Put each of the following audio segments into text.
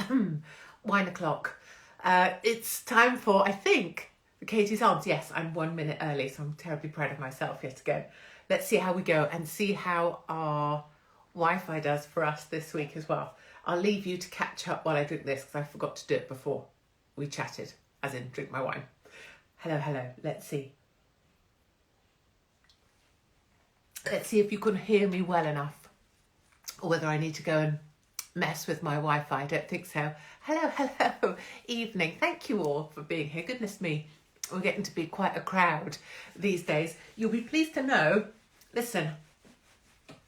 Wine o'clock. It's time for, I think, Katie's Arms. Yes, I'm 1 minute early, so I'm terribly proud of myself yet again. Let's see how we go and see how our Wi-Fi does for us this week as well. I'll leave you to catch up while I drink this because I forgot to do it before we chatted, as in drink my wine. Hello. Let's see. Let's see if you can hear me well enough or whether I need to go and mess with my Wi-Fi. I don't think so. Hello. Evening. Thank you all for being here. Goodness me, we're getting to be quite a crowd these days. You'll be pleased to know, listen,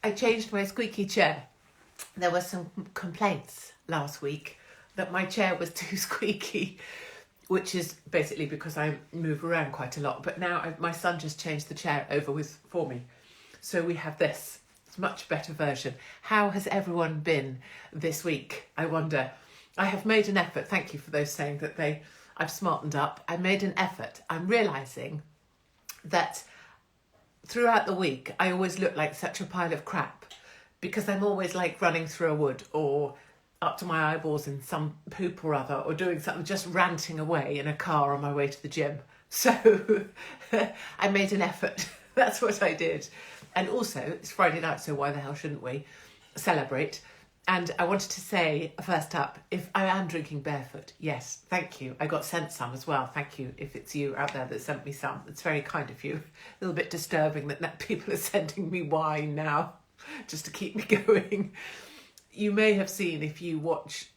I changed my squeaky chair. There were some complaints last week that my chair was too squeaky, which is basically because I move around quite a lot. But now my son just changed the chair over for me. So we have this. It's a much better version. How has everyone been this week? I wonder. I have made an effort. Thank you for those saying that I've smartened up. I made an effort. I'm realising that throughout the week, I always look like such a pile of crap because I'm always like running through a wood or up to my eyeballs in some poop or other or doing something, just ranting away in a car on my way to the gym. So I made an effort. That's what I did. And also, it's Friday night, so why the hell shouldn't we celebrate? And I wanted to say, first up, if I am drinking barefoot, yes, thank you. I got sent some as well. Thank you if it's you out there that sent me some. It's very kind of you. A little bit disturbing that people are sending me wine now just to keep me going. You may have seen, if you watch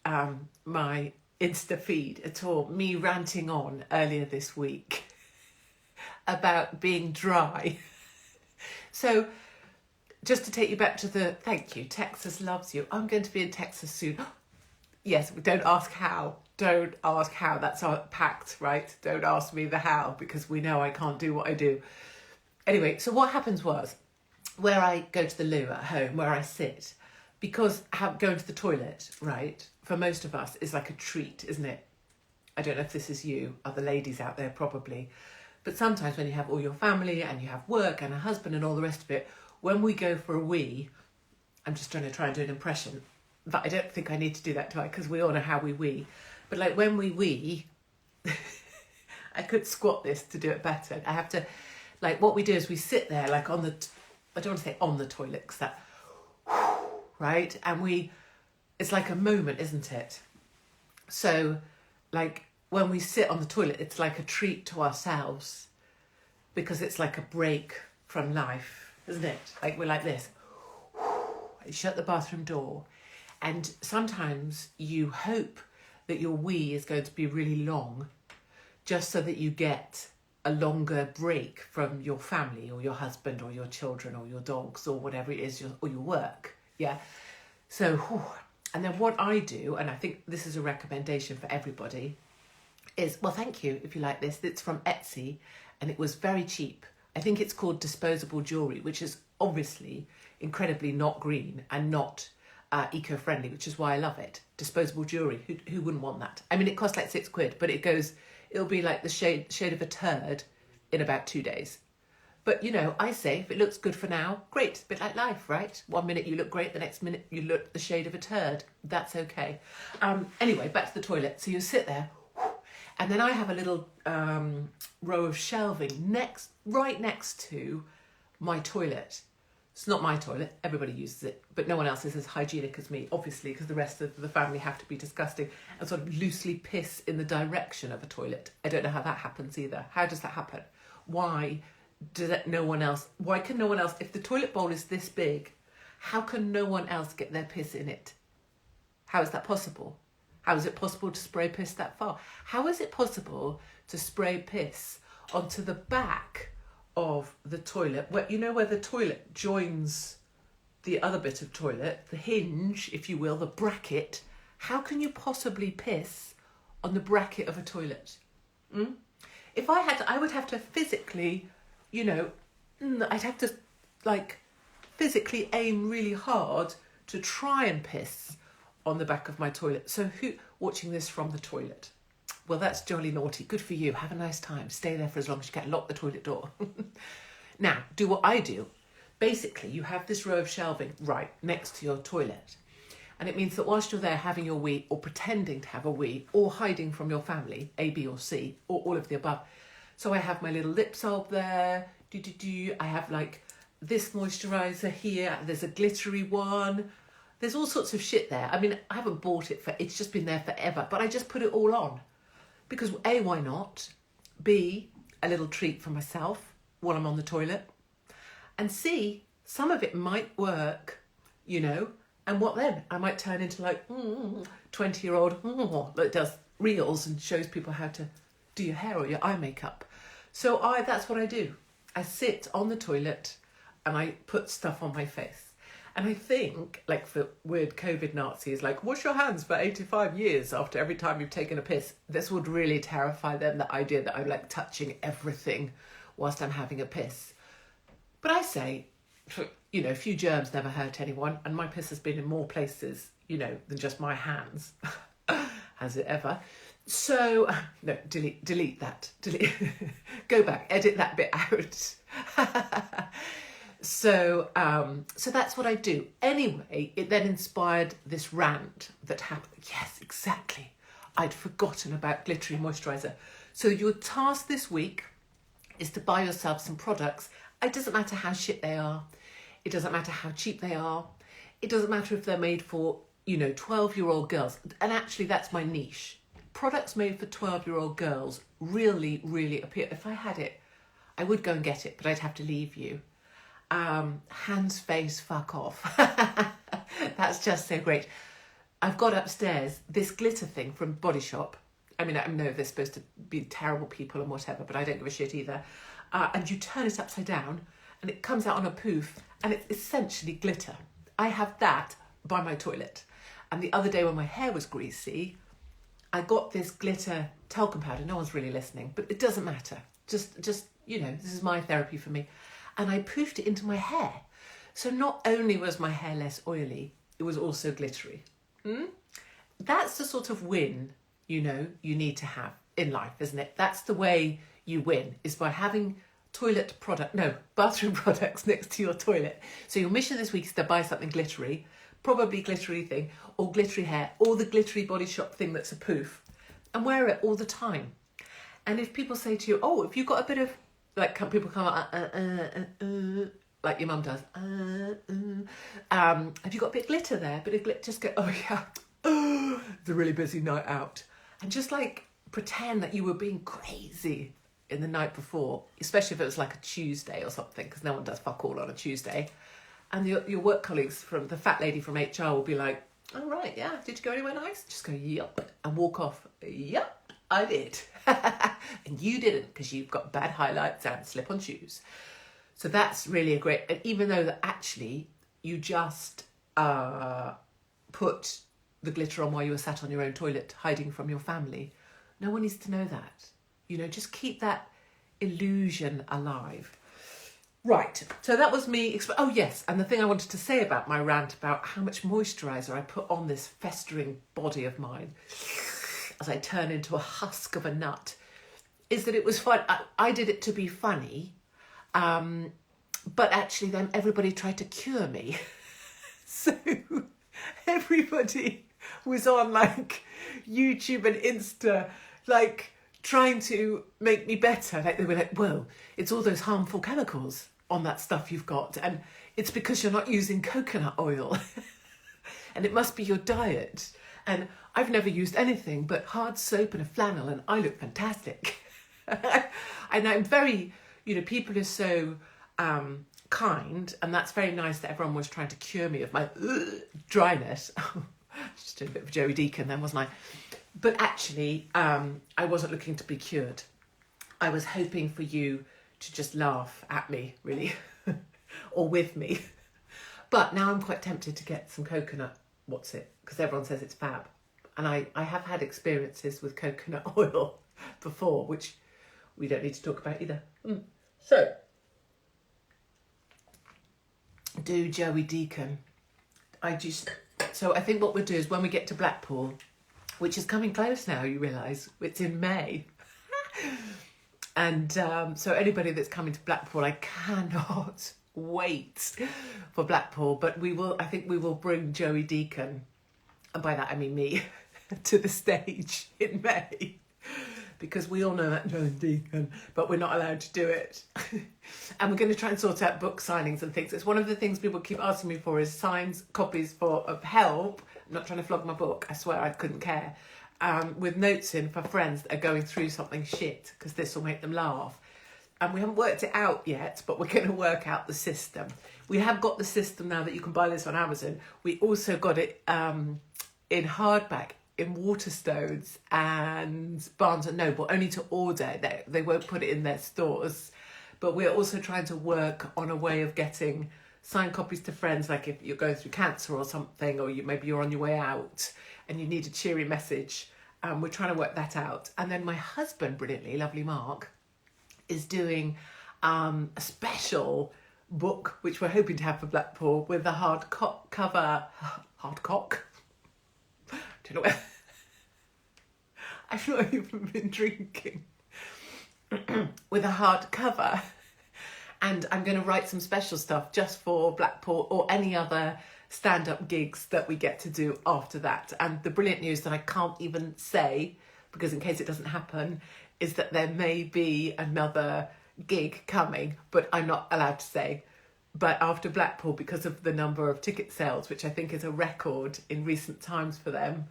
my Insta feed at all, me ranting on earlier this week about being dry. So just to take you back to thank you, Texas loves you. I'm going to be in Texas soon. Yes, don't ask how. Don't ask how. That's our pact, right? Don't ask me the how because we know I can't do what I do. Anyway, so what happens was where I go to the loo at home, where I sit, because going to the toilet, right, for most of us is like a treat, isn't it? I don't know if this is you, other ladies out there probably. But sometimes when you have all your family and you have work and a husband and all the rest of it, when we go for a wee, I'm just trying to try and do an impression, but I don't think I need to do that, do I? Because we all know how we wee. But like when we wee, I could squat this to do it better. I have to, like what we do is we sit there like I don't want to say on the toilet because that, right? And it's like a moment, isn't it? So like, when we sit on the toilet, it's like a treat to ourselves because it's like a break from life, isn't it? Like we're like this. You shut the bathroom door and sometimes you hope that your wee is going to be really long just so that you get a longer break from your family or your husband or your children or your dogs or whatever it is, or your work. Yeah. So, and then what I do, and I think this is a recommendation for everybody, is, well, thank you if you like this. It's from Etsy and it was very cheap. I think it's called disposable jewellery, which is obviously incredibly not green and not eco-friendly, which is why I love it. Disposable jewellery, who wouldn't want that? I mean, it costs like £6, but it'll be like the shade of a turd in about 2 days. But, you know, I say if it looks good for now, great. It's a bit like life, right? 1 minute you look great, the next minute you look the shade of a turd. That's okay. Anyway, back to the toilet. So you sit there, and then I have a little row of shelving right next to my toilet. It's not my toilet, everybody uses it, but no one else is as hygienic as me, obviously, because the rest of the family have to be disgusting and sort of loosely piss in the direction of a toilet. I don't know how that happens either. How does that happen? Why can no one else, if the toilet bowl is this big, how can no one else get their piss in it? How is that possible? How is it possible to spray piss that far? How is it possible to spray piss onto the back of the toilet, where the toilet joins the other bit of toilet, the hinge, if you will, the bracket? How can you possibly piss on the bracket of a toilet? If I had to, I would have to physically, I'd have to physically aim really hard to try and piss on the back of my toilet. So who watching this from the toilet? Well, that's jolly naughty. Good for you. Have a nice time. Stay there for as long as you can. Lock the toilet door. Now, do what I do. Basically, you have this row of shelving right next to your toilet. And it means that whilst you're there having your wee, or pretending to have a wee, or hiding from your family, A, B or C, or all of the above. So I have my little lip salve there. I have like this moisturiser here. There's a glittery one. There's all sorts of shit there. I mean, I haven't bought it it's just been there forever, but I just put it all on. Because A, why not? B, a little treat for myself while I'm on the toilet. And C, some of it might work, you know. And what then? I might turn into like 20-year-old that does reels and shows people how to do your hair or your eye makeup. So that's what I do. I sit on the toilet and I put stuff on my face. And I think, like for weird COVID Nazis, like wash your hands for 85 years after every time you've taken a piss. This would really terrify them, the idea that I'm like touching everything whilst I'm having a piss. But I say, you know, a few germs never hurt anyone, and my piss has been in more places, you know, than just my hands. Has it ever? So, no, delete that. Go back, edit that bit out. So that's what I do. Anyway, it then inspired this rant that happened. Yes, exactly. I'd forgotten about glittery moisturiser. So your task this week is to buy yourself some products. It doesn't matter how shit they are. It doesn't matter how cheap they are. It doesn't matter if they're made for, you know, 12-year-old girls. And actually, that's my niche. Products made for 12-year-old girls really, really appeal. If I had it, I would go and get it, but I'd have to leave you. Hands, face, fuck off. That's just so great. I've got upstairs this glitter thing from Body Shop. I mean, I know they're supposed to be terrible people and whatever, but I don't give a shit either. And you turn it upside down and it comes out on a poof and it's essentially glitter. I have that by my toilet. And the other day when my hair was greasy, I got this glitter talcum powder. No one's really listening, but it doesn't matter. Just you know, this is my therapy for me. And I poofed it into my hair. So not only was my hair less oily, it was also glittery. That's the sort of win, you know, you need to have in life, isn't it? That's the way you win, is by having bathroom products next to your toilet. So your mission this week is to buy something glittery, probably glittery thing, or glittery hair, or the glittery Body Shop thing that's a poof, and wear it all the time. And if people say to you, oh, if you've got a bit of, like people come out, like your mum does, have you got a bit of glitter there? A bit of glitter, just go, oh yeah, it's a really busy night out. And just like pretend that you were being crazy in the night before, especially if it was like a Tuesday or something, because no one does fuck all on a Tuesday. And your work colleagues from the fat lady from HR will be like, oh right, yeah, did you go anywhere nice? Just go, yup, and walk off. Yup, I did. And you didn't, because you've got bad highlights and slip-on shoes. So that's really a great, and even though that actually you just put the glitter on while you were sat on your own toilet hiding from your family, no one needs to know that. You know, just keep that illusion alive. Right, so that was me. Oh yes, and the thing I wanted to say about my rant about how much moisturiser I put on this festering body of mine as I turn into a husk of a nut, is that it was fun. I did it to be funny, but actually then everybody tried to cure me. So everybody was on like YouTube and Insta, like trying to make me better. Like they were like, whoa, it's all those harmful chemicals on that stuff you've got, and it's because you're not using coconut oil. And it must be your diet. And I've never used anything but hard soap and a flannel, and I look fantastic. And I'm very, you know, people are so kind, and that's very nice that everyone was trying to cure me of my dryness. Just did a bit of Joey Deacon then, wasn't I? But actually, I wasn't looking to be cured. I was hoping for you to just laugh at me, really, or with me. But now I'm quite tempted to get some coconut, because everyone says it's fab. And I have had experiences with coconut oil before, which we don't need to talk about either. So, do Joey Deacon. So I think what we'll do is when we get to Blackpool, which is coming close now, you realise, it's in May. And so anybody that's coming to Blackpool, I cannot wait for Blackpool. But I think we will bring Joey Deacon and by that I mean me, to the stage in May. Because we all know that Joan Deacon, but we're not allowed to do it. And we're going to try and sort out book signings and things. It's one of the things people keep asking me for is signs, copies of help. I'm not trying to flog my book, I swear I couldn't care. With notes in for friends that are going through something shit, because this will make them laugh. And we haven't worked it out yet, but we're going to work out the system. We have got the system now that you can buy this on Amazon. We also got it in hardback, in Waterstones and Barnes and Noble, only to order. They won't put it in their stores. But we're also trying to work on a way of getting signed copies to friends, like if you're going through cancer or something, or maybe you're on your way out and you need a cheery message. We're trying to work that out. And then my husband, brilliantly, lovely Mark, is doing a special book, which we're hoping to have for Blackpool, with the hardcover. Don't know where. I've not even been drinking. With a hardcover. And I'm going to write some special stuff just for Blackpool or any other stand-up gigs that we get to do after that. And the brilliant news that I can't even say, because in case it doesn't happen, is that there may be another gig coming, but I'm not allowed to say. But after Blackpool, because of the number of ticket sales, which I think is a record in recent times for them,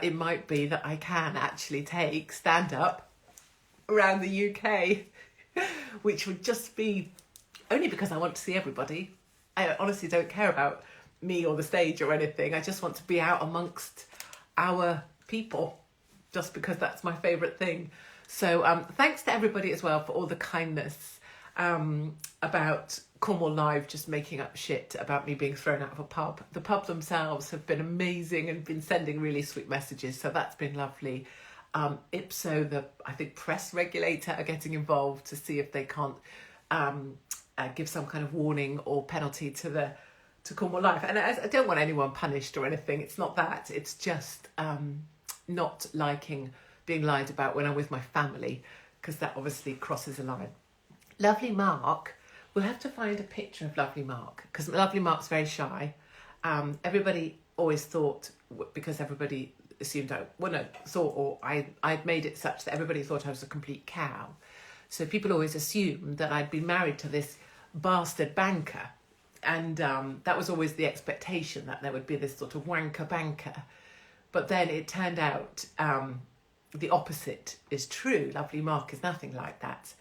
it might be that I can actually take stand-up around the UK, which would just be only because I want to see everybody. I honestly don't care about me or the stage or anything. I just want to be out amongst our people, just because that's my favourite thing. So thanks to everybody as well for all the kindness about Cornwall Live just making up shit about me being thrown out of a pub. The pub themselves have been amazing and been sending really sweet messages, so that's been lovely. Ipso, the I think press regulator, are getting involved to see if they can't give some kind of warning or penalty to Cornwall Live. And I don't want anyone punished or anything. It's not that. It's just not liking being lied about when I'm with my family, because that obviously crosses a line. Lovely Mark, we'll have to find a picture of Lovely Mark, because Lovely Mark's very shy. Everybody always thought, because everybody assumed I'd made it such that everybody thought I was a complete cow. So people always assumed that I'd been married to this bastard banker. And that was always the expectation, that there would be this sort of wanker banker. But then it turned out the opposite is true. Lovely Mark is nothing like that.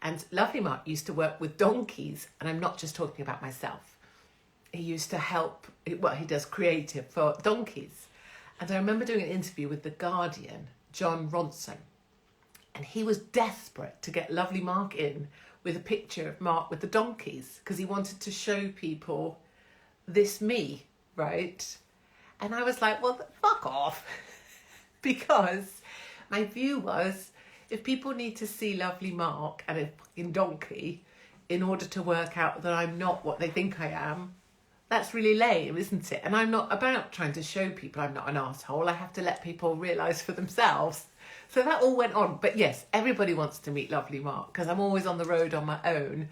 And Lovely Mark used to work with donkeys, and I'm not just talking about myself. He used to help, well, he does creative for donkeys. And I remember doing an interview with The Guardian, John Ronson, and he was desperate to get Lovely Mark in with a picture of Mark with the donkeys, because he wanted to show people this me, right? And I was like, well, fuck off. Because my view was, if people need to see Lovely Mark and a fucking donkey in order to work out that I'm not what they think I am, that's really lame, isn't it? And I'm not about trying to show people I'm not an arsehole. I have to let people realise for themselves. So that all went on. But yes, everybody wants to meet Lovely Mark, because I'm always on the road on my own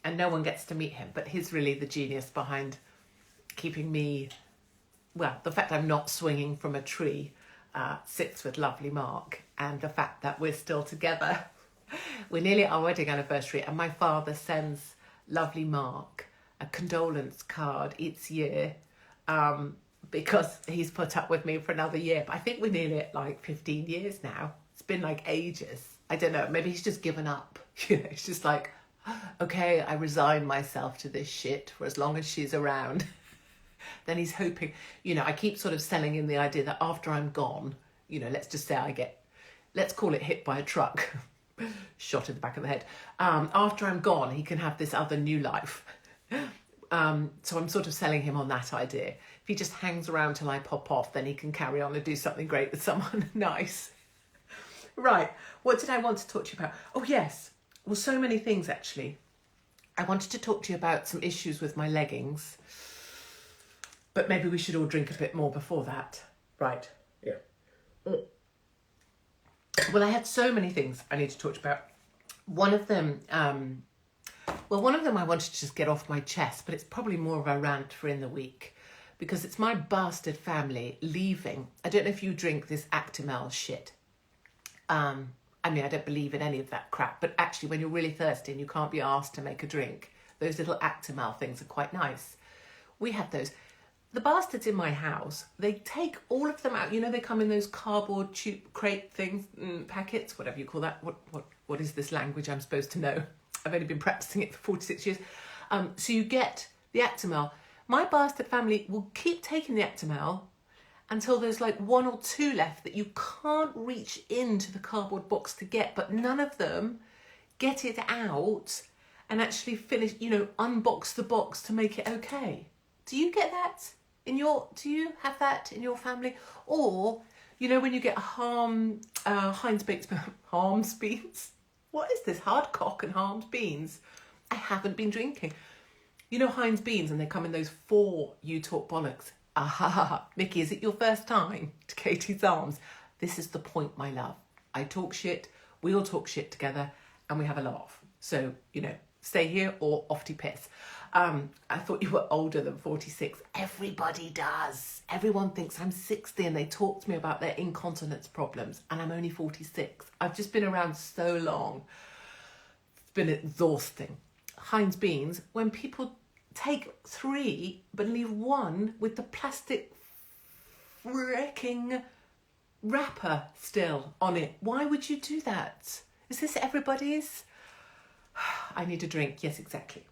and no one gets to meet him. But he's really the genius behind keeping me, well, the fact I'm not swinging from a tree sits with Lovely Mark, and the fact that we're still together. We're nearly at our wedding anniversary, and my father sends Lovely Mark a condolence card each year because he's put up with me for another year. But I think we're nearly at like 15 years now. It's been like ages. I don't know, maybe he's just given up. It's just like, okay, I resign myself to this shit for as long as she's around. Then he's hoping, I keep sort of selling in the idea that after I'm gone, let's just say let's call it hit by a truck, shot in the back of the head. After I'm gone, he can have this other new life. So I'm sort of selling him on that idea. If he just hangs around till I pop off, then he can carry on and do something great with someone nice. Right, what did I want to talk to you about? Oh yes, well, so many things actually. I wanted to talk to you about some issues with my leggings. But maybe we should all drink a bit more before that. Right. Yeah. Well, I had so many things I need to talk about. One of them I wanted to just get off my chest, but it's probably more of a rant for in the week. because it's my bastard family leaving. I don't know if you drink this Actimel shit. I mean, I don't believe in any of that crap, but actually when you're really thirsty and you can't be asked to make a drink, those little Actimel things are quite nice. We have those. The bastards in my house, they take all of them out. You know, they come in those cardboard tube crate things, packets, whatever you call that. What is this language I'm supposed to know? I've only been practicing it for 46 years. So you get the Actimel. My bastard family will keep taking the Actimel until there's like 1 or 2 left that you can't reach into the cardboard box to get, but none of them get it out and actually finish, you know, unbox the box to make it okay. Do you get that do you have that in your family? Or, you know, when you get Heinz Harms beans? What is this? Hardcock and Harms beans? I haven't been drinking. You know Heinz beans, and they come in those 4 You Talk Bollocks. Ah, Mickey, is it your first time to Katie's Arms? This is the point, my love. I talk shit, we all talk shit together, and we have a laugh. So, you know, stay here or off to piss. I thought you were older than 46. Everybody does. Everyone thinks I'm 60 and they talk to me about their incontinence problems, and I'm only 46. I've just been around so long. It's been exhausting. Heinz beans, when people take 3 but leave 1 with the plastic freaking wrapper still on it. Why would you do that? Is this everybody's? I need a drink. Yes, exactly.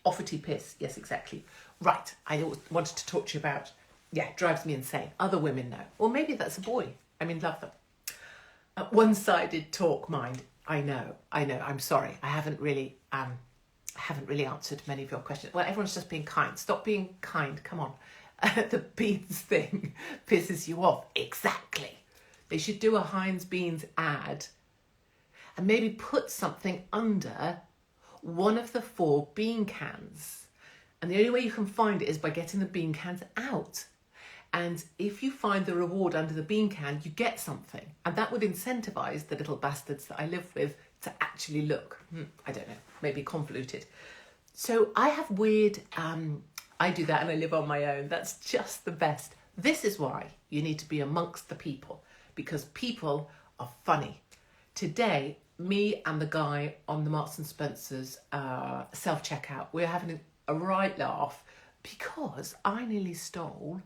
Offerty piss. Yes, exactly. Right. I wanted to talk to you about, drives me insane. Other women know. Or maybe that's a boy. I mean, love them. One-sided talk, mind. I know. I'm sorry. I haven't really answered many of your questions. Well, everyone's just being kind. Stop being kind. Come on. The beans thing pisses you off. Exactly. They should do a Heinz beans ad and maybe put something under one of the 4 bean cans. And the only way you can find it is by getting the bean cans out. And if you find the reward under the bean can, you get something. And that would incentivize the little bastards that I live with to actually look. I don't know, maybe convoluted. So I have weird, I do that and I live on my own. That's just the best. This is why you need to be amongst the people, because people are funny. Today, me and the guy on the Marks and Spencer's self-checkout, we're having a right laugh because I nearly stole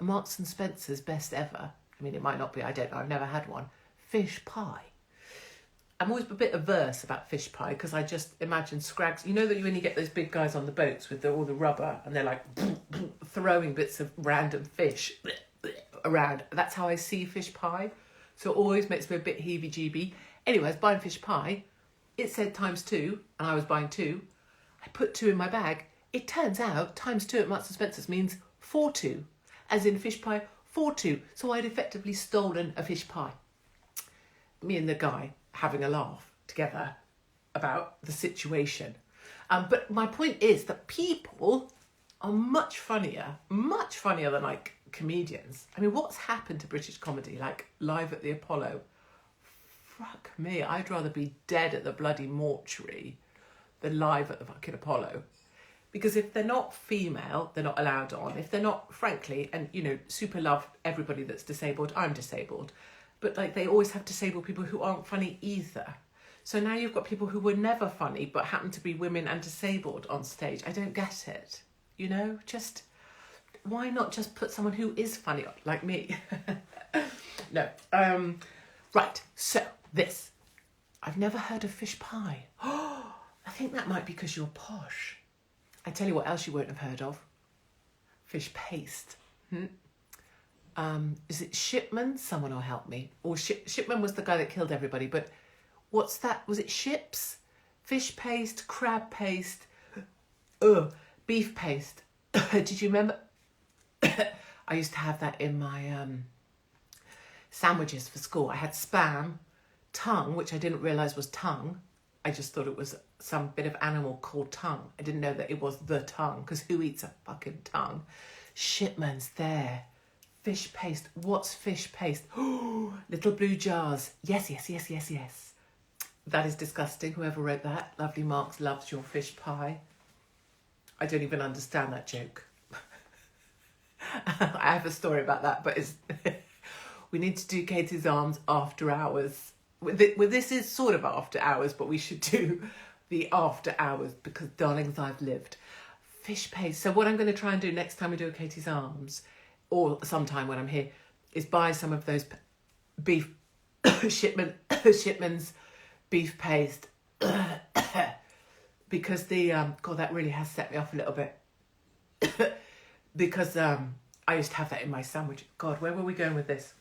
a Marks and Spencer's best ever. I mean, it might not be, I don't know, I've never had one. Fish pie. I'm always a bit averse about fish pie because I just imagine scrags. You know that when you get those big guys on the boats with all the rubber and they're like throwing bits of random fish around. That's how I see fish pie. So it always makes me a bit heebie-jeebie. Anyway, I was buying fish pie. It said ×2 and I was buying 2. I put 2 in my bag. It turns out ×2 at Marks and Spencer's means 4-2, as in fish pie 4-2. So I'd effectively stolen a fish pie. Me and the guy having a laugh together about the situation. But my point is that people are much funnier than like comedians. I mean, what's happened to British comedy? Like Live at the Apollo. Fuck me, I'd rather be dead at the bloody mortuary than live at the fucking Apollo. Because if they're not female, they're not allowed on. If they're not, frankly, and you know, super love everybody that's disabled. I'm disabled. But like they always have disabled people who aren't funny either. So now you've got people who were never funny but happen to be women and disabled on stage. I don't get it. You know, just why not just put someone who is funny like me? No. Right, so this. I've never heard of fish pie. Oh, I think that might be because you're posh. I tell you what else you won't have heard of. Fish paste. Is it Shipman? Someone will help me. Or Shipman was the guy that killed everybody, but what's that? Was it ships? Fish paste, crab paste, beef paste. Did you remember? I used to have that in my sandwiches for school. I had spam, tongue, which I didn't realise was tongue. I just thought it was some bit of animal called tongue. I didn't know that it was the tongue, because who eats a fucking tongue? Shipman's there. Fish paste. What's fish paste? Oh, little blue jars. Yes. That is disgusting. Whoever wrote that. Lovely Marks loves your fish pie. I don't even understand that joke. I have a story about that, but it's we need to do Katie's Arms after hours. Well, this is sort of after hours, but we should do the after hours because, darlings, I've lived. Fish paste. So what I'm going to try and do next time we do a Katie's Arms, or sometime when I'm here, is buy some of those beef Shipman's beef paste because the God, that really has set me off a little bit because I used to have that in my sandwich. God, where were we going with this?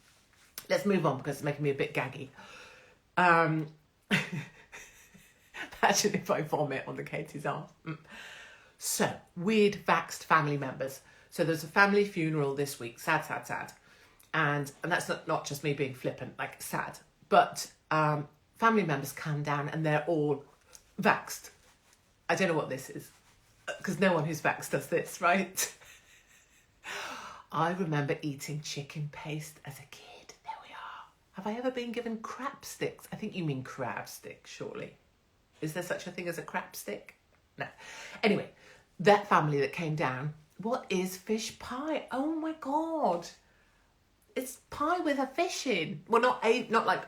Let's move on because it's making me a bit gaggy. Imagine if I vomit on the Katie's Arms. So, weird vaxxed family members. So there's a family funeral this week. Sad, sad, sad. And that's not just me being flippant, like sad. But family members come down and they're all vaxxed. I don't know what this is. Because no one who's vaxxed does this, right? I remember eating chicken paste as a kid. There we are. Have I ever been given crap sticks? I think you mean crab stick, surely. Is there such a thing as a crap stick? No. Anyway, that family that came down, what is fish pie? Oh my God. It's pie with a fish in. Well, not like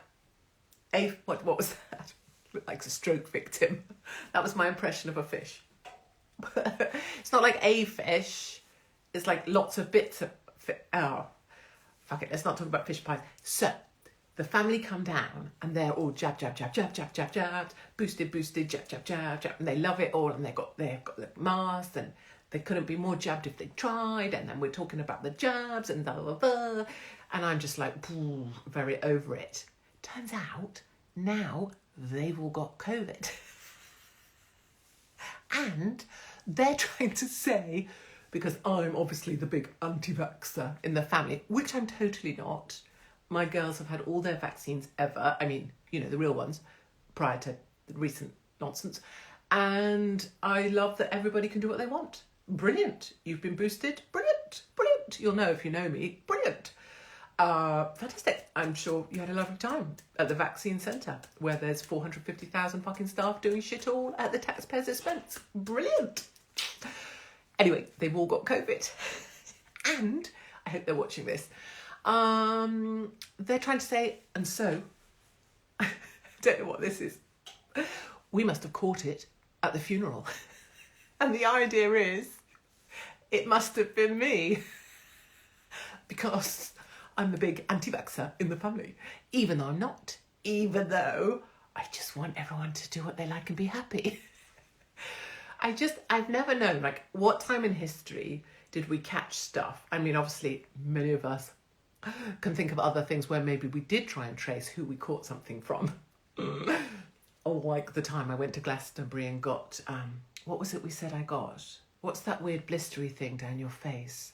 a, what was that? Looked like a stroke victim. That was my impression of a fish. It's not like a fish. It's like lots of bits of fish. Oh, fuck it. Let's not talk about fish pies. So, the family come down and they're all jab, jab, jab, jab, jab, jab, jab, boosted, jab, jab, jab, jab, and they love it all, and they've got the masks, and they couldn't be more jabbed if they tried, and then we're talking about the jabs and blah, blah, blah, and I'm just like, very over it. Turns out, now they've all got COVID. And they're trying to say, because I'm obviously the big anti-vaxxer in the family, which I'm totally not. My girls have had all their vaccines ever. I mean, you know, the real ones, prior to the recent nonsense. And I love that everybody can do what they want. Brilliant. You've been boosted. Brilliant. Brilliant. You'll know if you know me. Brilliant. Fantastic. I'm sure you had a lovely time at the vaccine centre where there's 450,000 fucking staff doing shit all at the taxpayers' expense. Brilliant. Anyway, they've all got COVID. And I hope they're watching this. They're trying to say, and so, I don't know what this is. We must have caught it at the funeral. And the idea is, it must have been me. Because I'm the big anti-vaxxer in the family. Even though I'm not. Even though I just want everyone to do what they like and be happy. I've never known, like, what time in history did we catch stuff? I mean, obviously, many of us can think of other things where maybe we did try and trace who we caught something from. Or like the time I went to Glastonbury and got, what was it we said I got? What's that weird blistery thing down your face?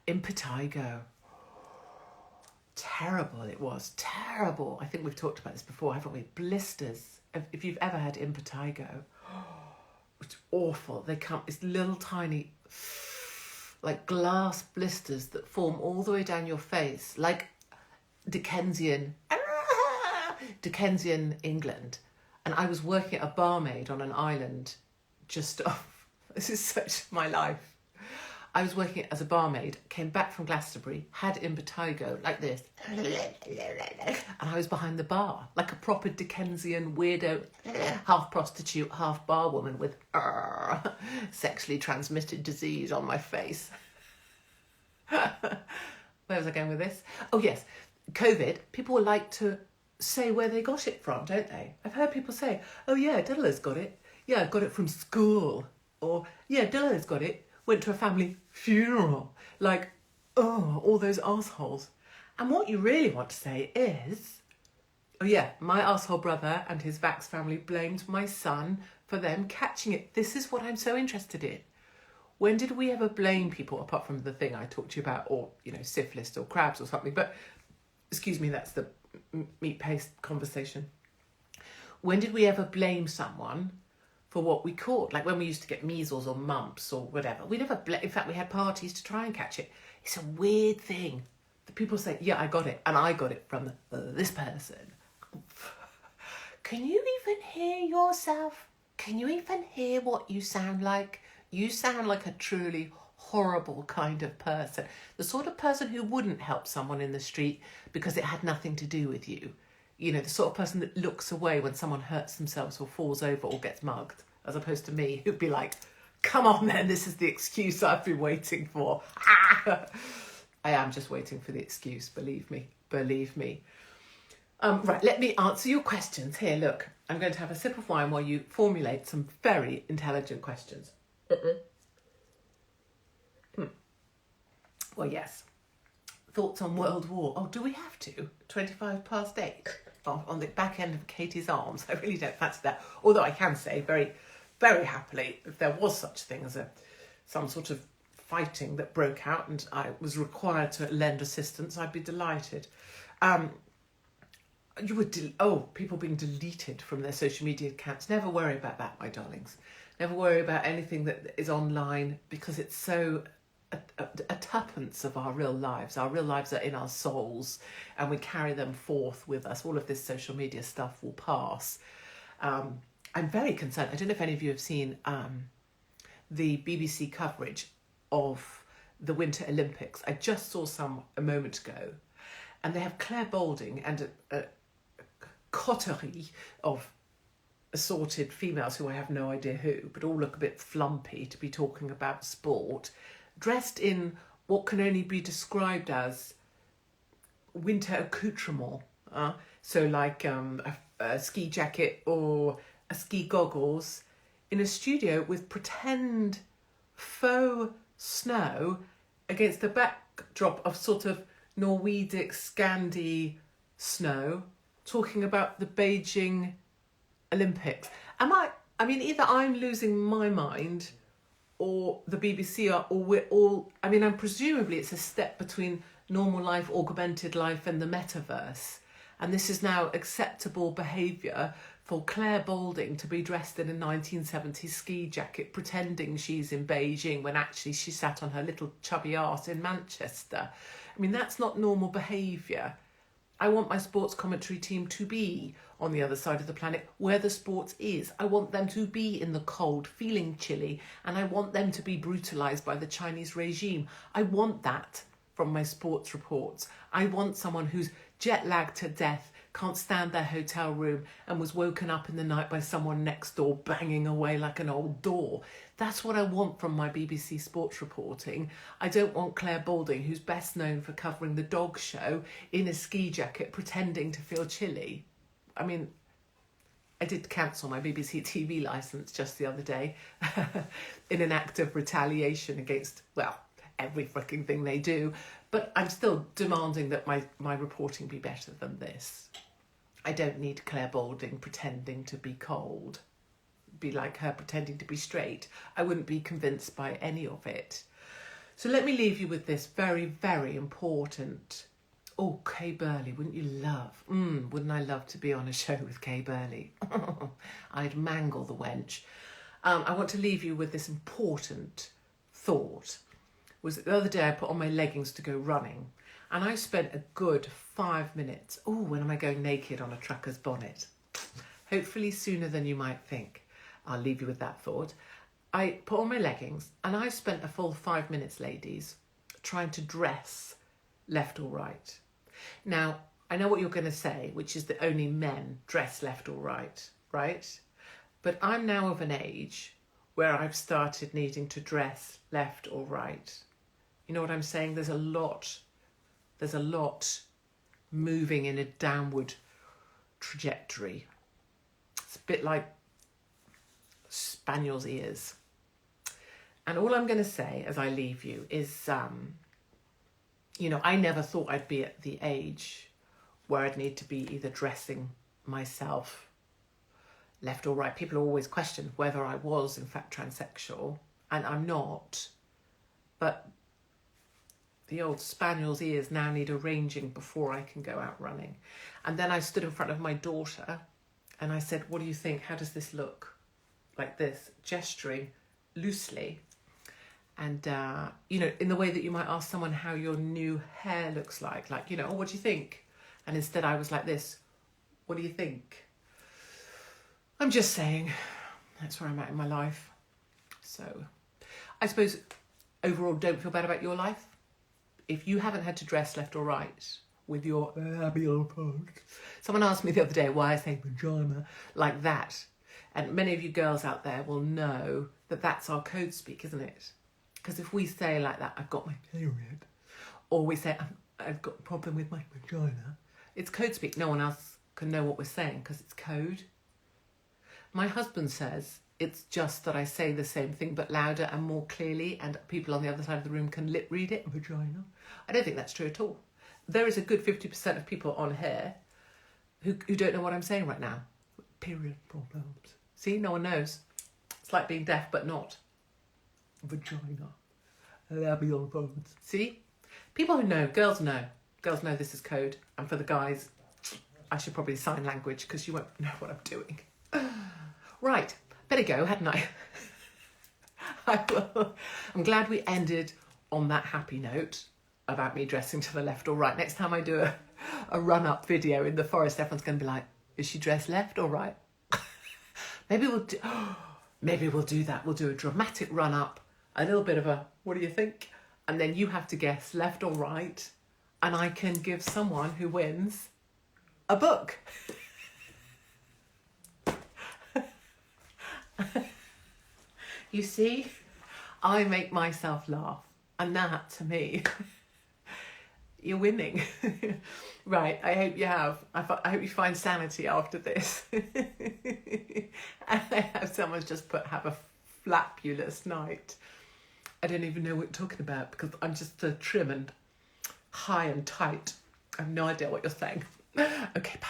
Impetigo. Terrible it was. Terrible. I think we've talked about this before, haven't we? Blisters. If you've ever had impetigo, it's awful. They come, it's little tiny, like glass blisters that form all the way down your face, like Dickensian England. And I was working at a barmaid on an island just off. This is such my life. I was working as a barmaid, came back from Glastonbury, had impetigo like this, and I was behind the bar, like a proper Dickensian weirdo, half prostitute, half bar woman with sexually transmitted disease on my face. Where was I going with this? Oh yes, COVID, people like to say where they got it from, don't they? I've heard people say, oh yeah, Diddler's got it. Yeah, I got it from school. Or, yeah, Diddler's got it. Went to a family funeral. Like, oh, all those arseholes. And what you really want to say is, oh yeah, my arsehole brother and his vax family blamed my son for them catching it. This is what I'm so interested in. When did we ever blame people, apart from the thing I talked to you about, or, you know, syphilis or crabs or something? But, excuse me, that's the meat paste conversation. When did we ever blame someone for what we caught? Like when we used to get measles or mumps or whatever. We never, in fact, we had parties to try and catch it. It's a weird thing. The people say, yeah, I got it. And I got it from this person. Can you even hear yourself? Can you even hear what you sound like? You sound like a truly horrible kind of person. The sort of person who wouldn't help someone in the street because it had nothing to do with you. You know, the sort of person that looks away when someone hurts themselves or falls over or gets mugged, as opposed to me, who'd be like, come on then, this is the excuse I've been waiting for. I am just waiting for the excuse, believe me. Right, let me answer your questions. Here, look, I'm going to have a sip of wine while you formulate some very intelligent questions. Well, yes. Thoughts on World War? Oh, do we have to? 8:25 on the back end of Katie's arms. I really don't fancy that. Although I can say very, very happily, if there was such a thing as some sort of fighting that broke out and I was required to lend assistance, I'd be delighted. People being deleted from their social media accounts. Never worry about that, my darlings. Never worry about anything that is online because it's so a tuppence of our real lives. Our real lives are in our souls and we carry them forth with us. All of this social media stuff will pass. I'm very concerned. I don't know if any of you have seen the BBC coverage of the Winter Olympics. I just saw some a moment ago, and they have Claire Balding and a coterie of assorted females who I have no idea who, but all look a bit flumpy to be talking about sport, dressed in what can only be described as winter accoutrement. So like a ski jacket or a ski goggles in a studio with pretend faux snow against the backdrop of sort of Norwedic Scandi snow, talking about the Beijing Olympics. I mean, either I'm losing my mind or the BBC are, or we're all, I mean, presumably it's a step between normal life, augmented life and the metaverse. And this is now acceptable behaviour for Claire Balding to be dressed in a 1970s ski jacket pretending she's in Beijing when actually she sat on her little chubby arse in Manchester. I mean, that's not normal behaviour. I want my sports commentary team to be on the other side of the planet where the sport is. I want them to be in the cold, feeling chilly, and I want them to be brutalised by the Chinese regime. I want that from my sports reports. I want someone who's jet lagged to death, can't stand their hotel room and was woken up in the night by someone next door banging away like an old door. That's what I want from my BBC sports reporting. I don't want Claire Balding, who's best known for covering the dog show, in a ski jacket pretending to feel chilly. I mean, I did cancel my BBC TV licence just the other day in an act of retaliation against, well, every freaking thing they do. But I'm still demanding that my reporting be better than this. I don't need Claire Balding pretending to be cold. Be like her pretending to be straight. I wouldn't be convinced by any of it. So let me leave you with this very, very important. Oh, Kay Burley, wouldn't you love? Wouldn't I love to be on a show with Kay Burley? I'd mangle the wench. I want to leave you with this important thought. Was the other day I put on my leggings to go running and I spent a good 5 minutes. Oh, when am I going naked on a trucker's bonnet? Hopefully sooner than you might think. I'll leave you with that thought. I put on my leggings and I spent a full 5 minutes, ladies, trying to dress left or right. Now, I know what you're going to say, which is that only men dress left or right, right? But I'm now of an age where I've started needing to dress left or right. You know what I'm saying? There's a lot moving in a downward trajectory. It's a bit like spaniel's ears. And all I'm going to say as I leave you is, I never thought I'd be at the age where I'd need to be either dressing myself left or right. People always question whether I was in fact transsexual, and I'm not. But the old spaniel's ears now need arranging before I can go out running. And then I stood in front of my daughter and I said, what do you think? How does this look? Like this, gesturing loosely. And, in the way that you might ask someone how your new hair looks like, oh, what do you think? And instead I was like this, what do you think? I'm just saying, that's where I'm at in my life. So I suppose overall don't feel bad about your life. If you haven't had to dress left or right with your labial parts. Someone asked me the other day why I say vagina like that. And many of you girls out there will know that that's our code speak, isn't it? Because if we say like that, I've got my period, or we say I've got a problem with my vagina, it's code speak. No one else can know what we're saying because it's code. My husband says it's just that I say the same thing but louder and more clearly, and people on the other side of the room can lip read it, vagina. I don't think that's true at all. There is a good 50% of people on here who don't know what I'm saying right now. Period problems. See, no one knows. It's like being deaf but not. Vagina. Labial bones. See? People who know, girls know. Girls know this is code. And for the guys, I should probably sign language because you won't know what I'm doing. Right. Better go, hadn't I? I'm glad we ended on that happy note about me dressing to the left or right. Next time I do a run-up video in the forest, everyone's going to be like, is she dressed left or right? Maybe we'll do that. We'll do a dramatic run-up, a little bit of a, what do you think? And then you have to guess left or right, and I can give someone who wins a book. You see, I make myself laugh, and that, to me, you're winning. Right, I hope you have. I hope you find sanity after this. And I have someone's just put, have a flabulous night. I don't even know what you're talking about because I'm just so trim and high and tight. I have no idea what you're saying. Okay, bye.